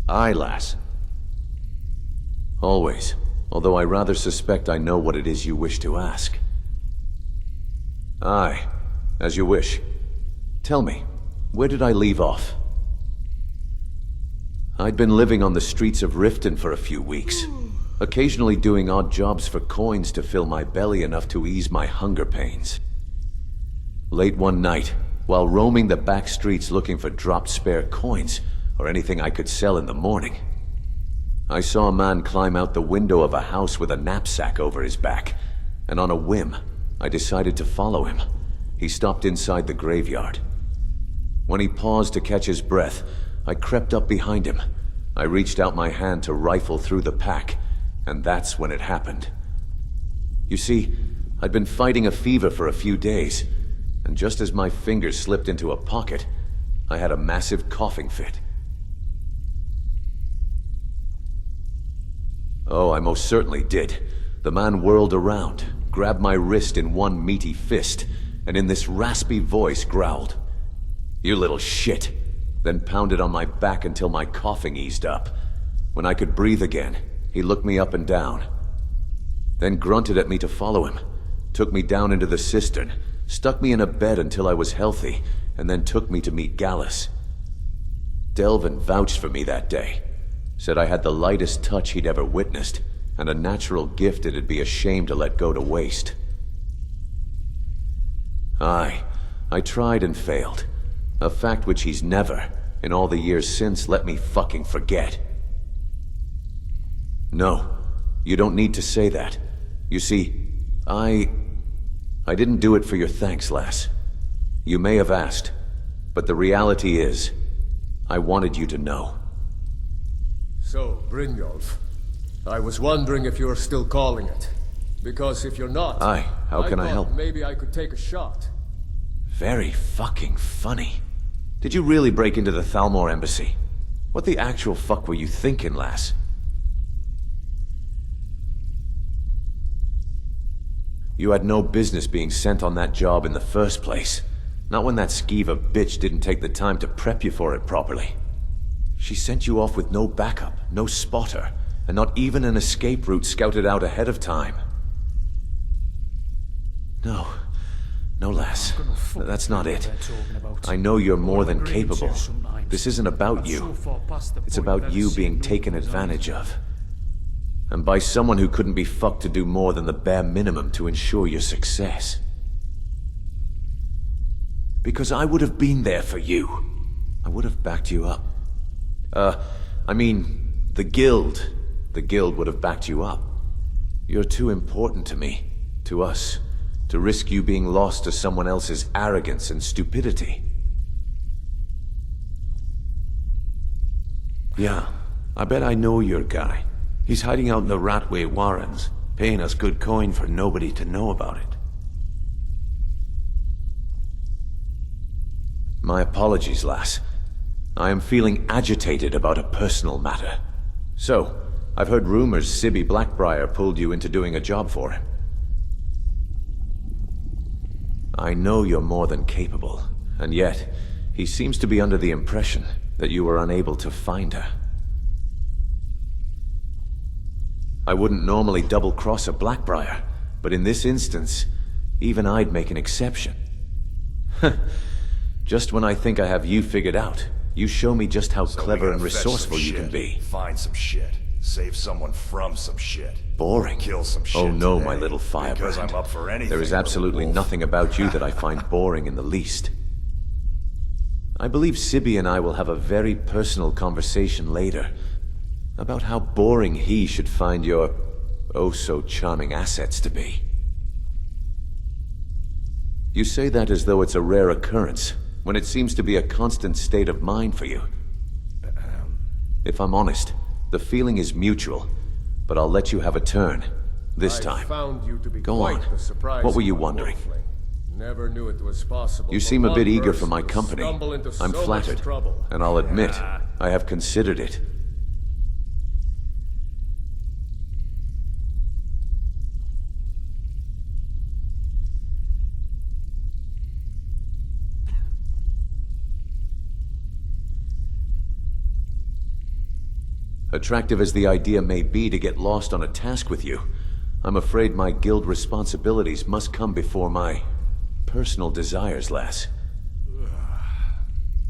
Aye, lass. Always, although I rather suspect I know what it is you wish to ask. Aye, as you wish. Tell me, where did I leave off? I'd been living on the streets of Riften for a few weeks, occasionally doing odd jobs for coins to fill my belly enough to ease my hunger pains. Late one night, while roaming the back streets looking for dropped spare coins, or anything I could sell in the morning, I saw a man climb out the window of a house with a knapsack over his back, and on a whim, I decided to follow him. He stopped inside the graveyard. When he paused to catch his breath, I crept up behind him. I reached out my hand to rifle through the pack, and that's when it happened. You see, I'd been fighting a fever for a few days, and just as my fingers slipped into a pocket, I had a massive coughing fit. Oh, I most certainly did. The man whirled around, grabbed my wrist in one meaty fist, and in this raspy voice growled, "You little shit," then pounded on my back until my coughing eased up. When I could breathe again, he looked me up and down, then grunted at me to follow him, took me down into the cistern, stuck me in a bed until I was healthy, and then took me to meet Gallus. Delvin vouched for me that day, said I had the lightest touch he'd ever witnessed, and a natural gift it'd be a shame to let go to waste. Aye, I tried and failed, a fact which he's never, in all the years since, let me fucking forget. No, you don't need to say that. You see, I didn't do it for your thanks, lass. You may have asked, but the reality is, I wanted you to know. So, Brynjolf, I was wondering if you're still calling it. Because if you're not... Aye, how can I help? Maybe I could take a shot. Very fucking funny. Did you really break into the Thalmor embassy? What the actual fuck were you thinking, lass? You had no business being sent on that job in the first place. Not when that skeever bitch didn't take the time to prep you for it properly. She sent you off with no backup, no spotter, and not even an escape route scouted out ahead of time. No, lass. That's not it. I know you're more than capable. This isn't about you. It's about you being taken advantage of. And by someone who couldn't be fucked to do more than the bare minimum to ensure your success. Because I would have been there for you. I would have backed you up. I mean, the Guild. The Guild would have backed you up. You're too important to me, to us, to risk you being lost to someone else's arrogance and stupidity. Yeah, I bet I know your guy. He's hiding out in the Ratway Warrens, paying us good coin for nobody to know about it. My apologies, lass. I am feeling agitated about a personal matter. So, I've heard rumors Sibby Blackbriar pulled you into doing a job for him. I know you're more than capable, and yet, he seems to be under the impression that you were unable to find her. I wouldn't normally double-cross a Blackbriar, but in this instance, even I'd make an exception. Just when I think I have you figured out, you show me just how clever and resourceful you can be. Find some shit. Save someone from some shit. Boring. Kill some shit Oh no, today, my little firebrand. Because I'm up for anything. There is absolutely nothing about you that I find boring in the least. I believe Sibby and I will have a very personal conversation later about how boring he should find your oh-so-charming assets to be. You say that as though it's a rare occurrence, when it seems to be a constant state of mind for you. If I'm honest, the feeling is mutual, but I'll let you have a turn. This time. Found you to be Go quite on. the surprise. What were you wondering? Never knew it was possible. You for seem a one bit eager for person my to company. stumble into I'm so much flattered, trouble. and I'll admit, I have considered it. Attractive as the idea may be to get lost on a task with you, I'm afraid my guild responsibilities must come before my personal desires, lass.